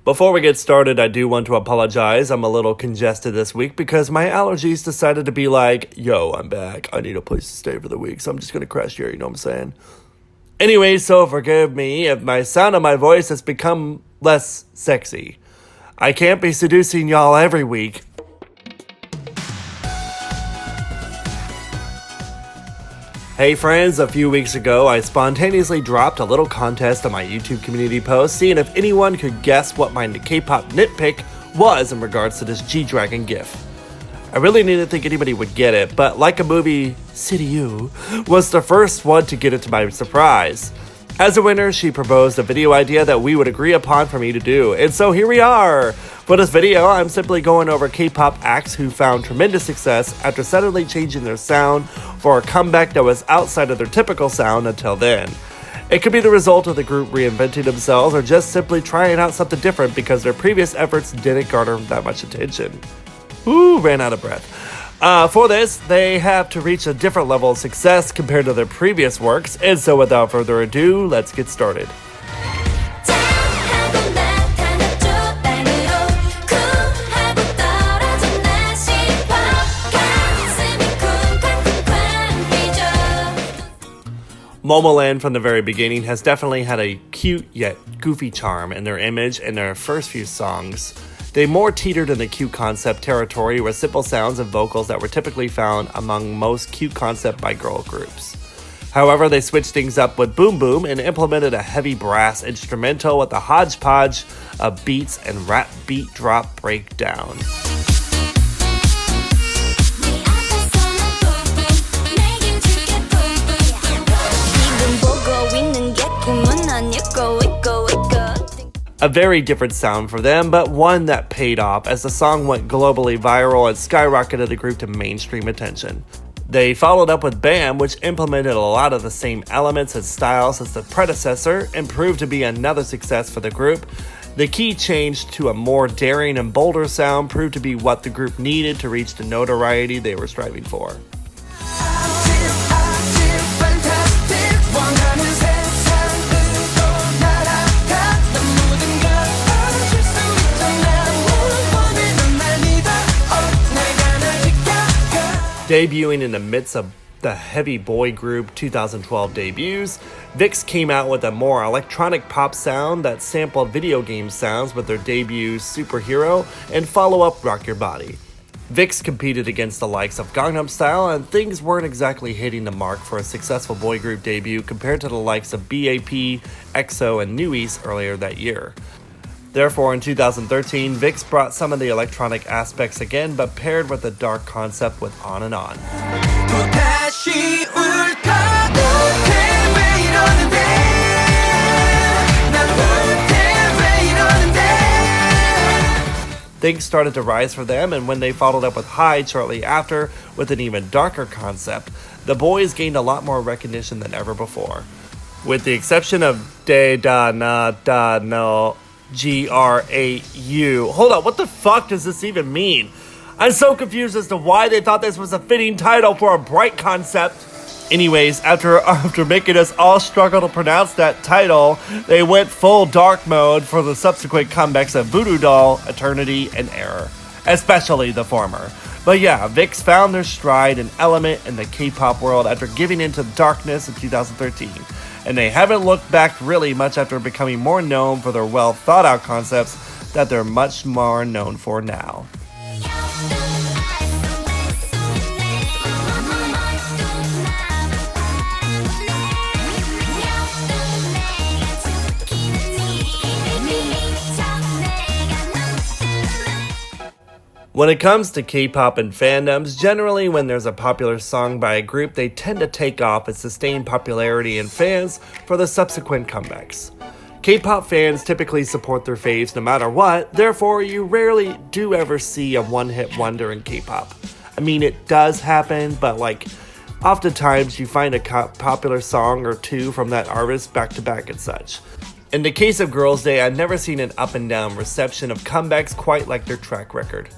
Before we get started, I do want to apologize. I'm a little congested this week because my allergies decided to be like, yo, I'm back. I need a place to stay for the week, so I'm just going to crash here, you know what I'm saying? Anyway, so forgive me if my sound of my voice has become less sexy. I can't be seducing y'all every week. Hey friends, a few weeks ago, I spontaneously dropped a little contest on my YouTube community post, seeing if anyone could guess what my K-pop nitpick was in regards to this G-Dragon gif. I really didn't think anybody would get it, but LikeaMovie Siryu was the first one to get it to my surprise. As a winner, she proposed a video idea that we would agree upon for me to do, and so here we are! For this video, I'm simply going over K-pop acts who found tremendous success after suddenly changing their sound for a comeback that was outside of their typical sound until then. It could be the result of the group reinventing themselves or just simply trying out something different because their previous efforts didn't garner that much attention. Ooh, ran out of breath. For this, they have to reach a different level of success compared to their previous works, and so without further ado, let's get started. Momoland from the very beginning has definitely had a cute yet goofy charm in their image and their first few songs. They more teetered in the cute concept territory with simple sounds and vocals that were typically found among most cute concept by girl groups. However, they switched things up with Boom Boom and implemented a heavy brass instrumental with a hodgepodge of beats and rap beat drop breakdown. A very different sound for them, but one that paid off as the song went globally viral and skyrocketed the group to mainstream attention. They followed up with Bam, which implemented a lot of the same elements and styles as the predecessor and proved to be another success for the group. The key change to a more daring and bolder sound proved to be what the group needed to reach the notoriety they were striving for. Debuting in the midst of the heavy boy group 2012 debuts, VIXX came out with a more electronic pop sound that sampled video game sounds with their debut Superhero and follow-up Rock Your Body. VIXX competed against the likes of Gangnam Style, and things weren't exactly hitting the mark for a successful boy group debut compared to the likes of BAP, EXO, and NU'EST earlier that year. Therefore, in 2013, VIXX brought some of the electronic aspects again, but paired with a dark concept with On and On. Things started to rise for them, and when they followed up with Hide shortly after with an even darker concept, the boys gained a lot more recognition than ever before. With the exception of DareDB. G-R-A-U. Hold up, what the fuck does this even mean? I'm so confused as to why they thought this was a fitting title for a bright concept. Anyways, after making us all struggle to pronounce that title, they went full dark mode for the subsequent comebacks of Voodoo Doll, Eternity, and Error. Especially the former. But yeah, VIXX found their stride and element in the K-pop world after giving into darkness in 2013. And they haven't looked back really much after becoming more known for their well thought out concepts that they're much more known for now. When it comes to K-pop and fandoms, generally when there's a popular song by a group, they tend to take off and sustain popularity in fans for the subsequent comebacks. K-pop fans typically support their faves no matter what, therefore you rarely do ever see a one-hit wonder in K-pop. I mean, it does happen, but oftentimes you find a popular song or two from that artist back-to-back and such. In the case of Girls' Day, I've never seen an up-and-down reception of comebacks quite like their track record.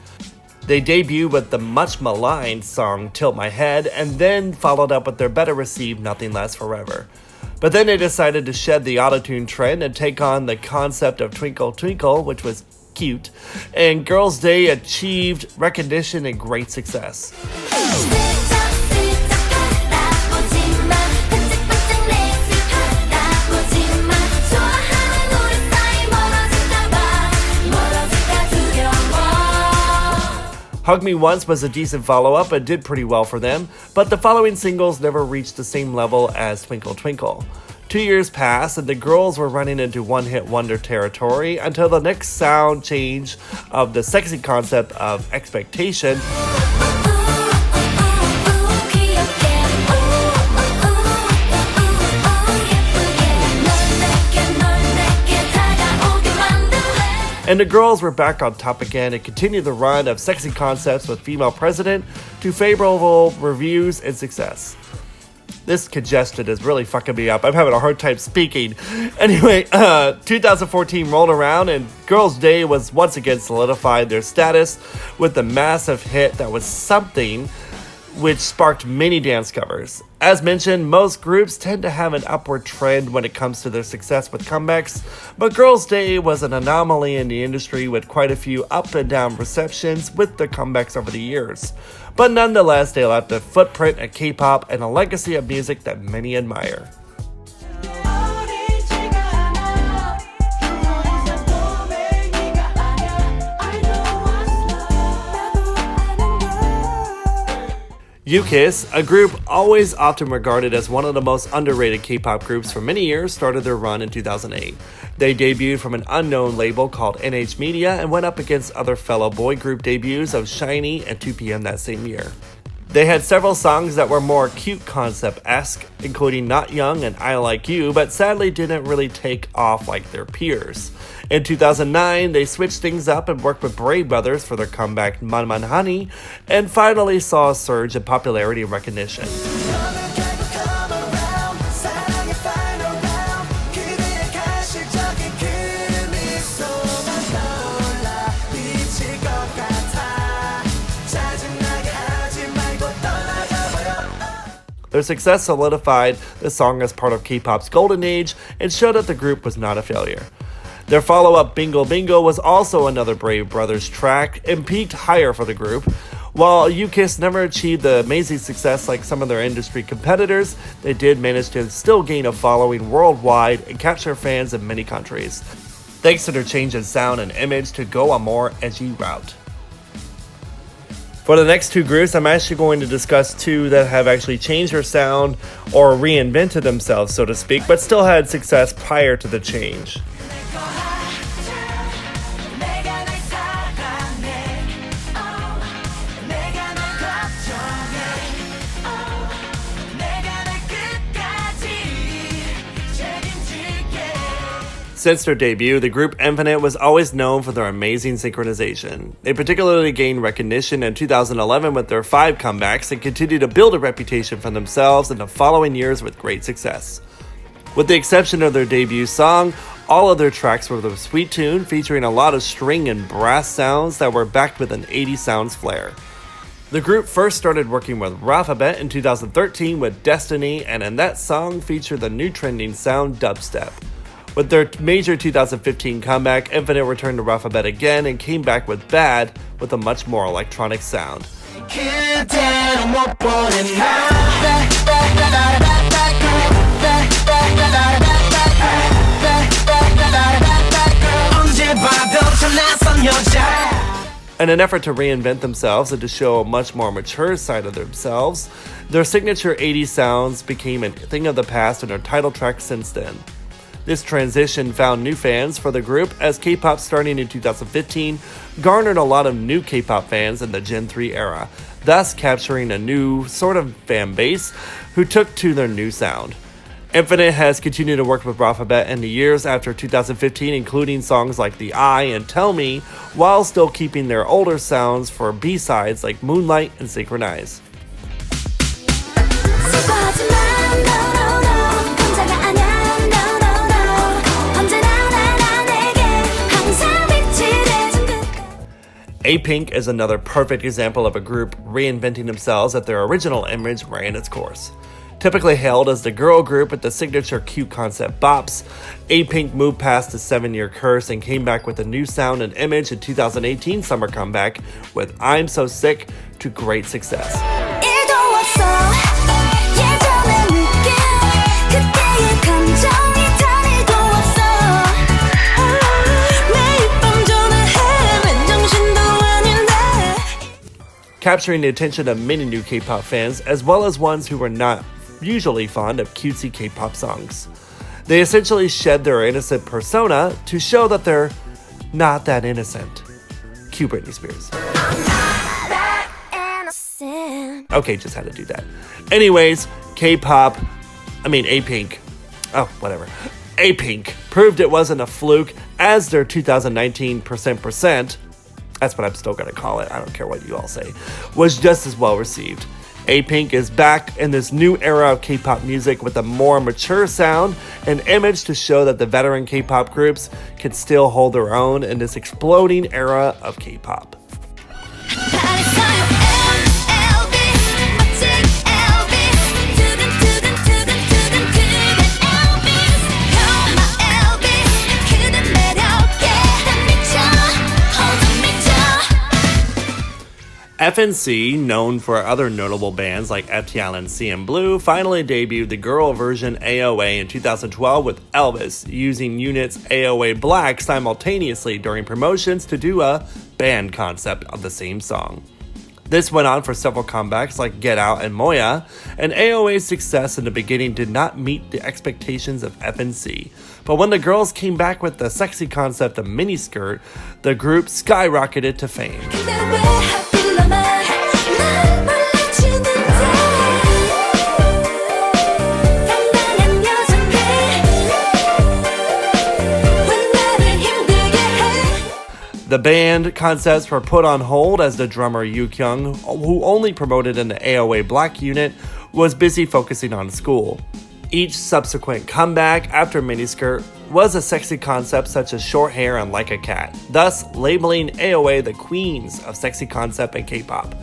They debuted with the much maligned song Tilt My Head and then followed up with their better received Nothing Lasts Forever. But then they decided to shed the autotune trend and take on the concept of Twinkle Twinkle, which was cute, and Girls' Day achieved recognition and great success. Hug Me Once was a decent follow-up and did pretty well for them, but the following singles never reached the same level as Twinkle Twinkle. 2 years passed and the girls were running into one-hit wonder territory until the next sound change of the sexy concept of expectation and the girls were back on top again and continued the run of sexy concepts with female president to favorable reviews and success. This congestion is really fucking me up. I'm having a hard time speaking. Anyway, 2014 rolled around and Girls' Day was once again solidified their status with the massive hit that was Something, which sparked many dance covers. As mentioned, most groups tend to have an upward trend when it comes to their success with comebacks, but Girls' Day was an anomaly in the industry with quite a few up and down receptions with their comebacks over the years. But nonetheless, they left a footprint at K-pop and a legacy of music that many admire. UKiss, a group always often regarded as one of the most underrated K-pop groups for many years, started their run in 2008. They debuted from an unknown label called NH Media and went up against other fellow boy group debuts of SHINee and 2PM that same year. They had several songs that were more cute concept-esque, including Not Young and I Like You, but sadly didn't really take off like their peers. In 2009, they switched things up and worked with Brave Brothers for their comeback Man Man Honey, and finally saw a surge in popularity and recognition. Their success solidified the song as part of K-pop's golden age and showed that the group was not a failure. Their follow-up Bingo Bingo was also another Brave Brothers track and peaked higher for the group. While UKiss never achieved the amazing success like some of their industry competitors, they did manage to still gain a following worldwide and capture fans in many countries, thanks to their change in sound and image to go a more edgy route. For the next two groups, I'm actually going to discuss two that have actually changed their sound or reinvented themselves, so to speak, but still had success prior to the change. Since their debut, the group Infinite was always known for their amazing synchronization. They particularly gained recognition in 2011 with their 5 comebacks and continued to build a reputation for themselves in the following years with great success. With the exception of their debut song, all of their tracks were the sweet tune featuring a lot of string and brass sounds that were backed with an 80s sounds flair. The group first started working with Alphabet in 2013 with Destiny, and in that song featured the new trending sound dubstep. With their major 2015 comeback, Infinite returned to Alphabet again and came back with Bad with a much more electronic sound. In an effort to reinvent themselves and to show a much more mature side of themselves, their signature 80s sounds became a thing of the past in their title track since then. This transition found new fans for the group as K-pop starting in 2015 garnered a lot of new K-pop fans in the Gen 3 era, thus capturing a new sort of fan base who took to their new sound. Infinite has continued to work with Alphabet in the years after 2015, including songs like The Eye and Tell Me, while still keeping their older sounds for B-sides like Moonlight and Synchronize. Apink is another perfect example of a group reinventing themselves as their original image ran its course. Typically hailed as the girl group with the signature cute concept bops, Apink moved past the 7-year curse and came back with a new sound and image in 2018 summer comeback with I'm So Sick to great success. Capturing the attention of many new K-pop fans, as well as ones who were not usually fond of cutesy K-pop songs. They essentially shed their innocent persona to show that they're not that innocent. Cue Britney Spears. Okay, just had to do that. Anyways, Apink. Oh, whatever. Apink proved it wasn't a fluke, as their 2019 %, that's what I'm still going to call it, I don't care what you all say, was just as well received. Apink is back in this new era of K-pop music with a more mature sound and image to show that the veteran K-pop groups can still hold their own in this exploding era of K-pop. FNC, known for other notable bands like FTL and CNBLUE, finally debuted the girl version AOA in 2012 with Elvis, using units AOA Black simultaneously during promotions to do a band concept of the same song. This went on for several comebacks like Get Out and Moya, and AOA's success in the beginning did not meet the expectations of FNC. But when the girls came back with the sexy concept of Miniskirt, the group skyrocketed to fame. The band concepts were put on hold as the drummer Yukyung, who only promoted in the AOA Black unit, was busy focusing on school. Each subsequent comeback after Miniskirt was a sexy concept such as short hair and like a cat, thus labeling AOA the queens of sexy concept and K-pop.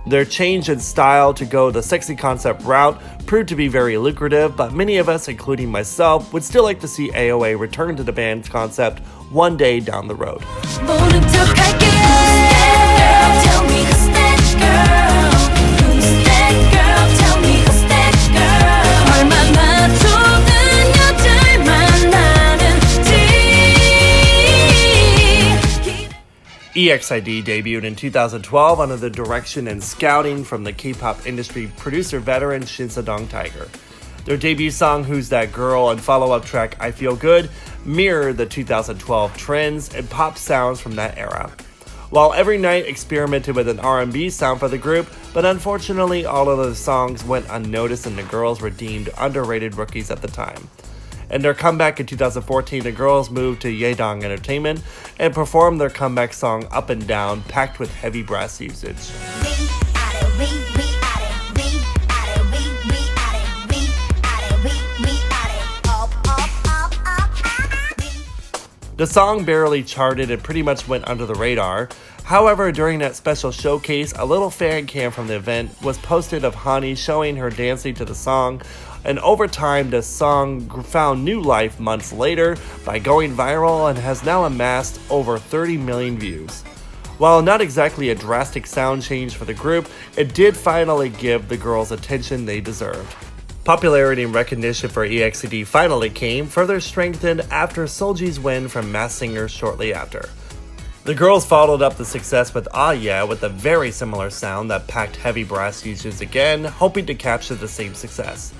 Their change in style to go the sexy concept route proved to be very lucrative, but many of us, including myself, would still like to see AOA return to the band's concept one day down the road. EXID debuted in 2012 under the direction and scouting from the K-pop industry producer veteran Shin Se-dong Tiger. Their debut song Who's That Girl and follow-up track I Feel Good mirrored the 2012 trends and pop sounds from that era. While Every Night experimented with an R&B sound for the group, but unfortunately all of the songs went unnoticed and the girls were deemed underrated rookies at the time. In their comeback in 2014, the girls moved to Yedong Entertainment and performed their comeback song Up and Down, packed with heavy brass usage. The song barely charted and pretty much went under the radar. However, during that special showcase, a little fan cam from the event was posted of Hani showing her dancing to the song, and over time the song found new life months later by going viral and has now amassed over 30 million views. While not exactly a drastic sound change for the group, it did finally give the girls attention they deserved. Popularity and recognition for EXID finally came, further strengthened after Solji's win from Masked Singer shortly after. The girls followed up the success with Ah Yeah with a very similar sound that packed heavy brass usage again, hoping to capture the same success.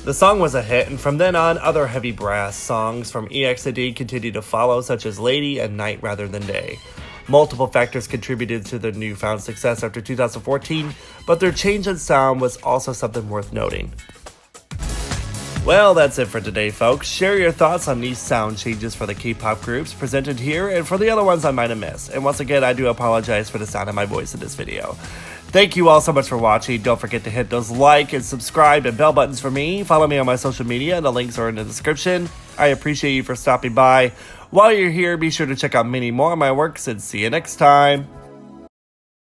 The song was a hit, and from then on, other heavy brass songs from EXID continued to follow, such as Lady and Night Rather Than Day. Multiple factors contributed to their newfound success after 2014, but their change in sound was also something worth noting. Well, that's it for today, folks. Share your thoughts on these sound changes for the K-pop groups presented here and for the other ones I might have missed. And once again, I do apologize for the sound of my voice in this video. Thank you all so much for watching. Don't forget to hit those like and subscribe and bell buttons for me. Follow me on my social media. The links are in the description. I appreciate you for stopping by. While you're here, be sure to check out many more of my works and see you next time.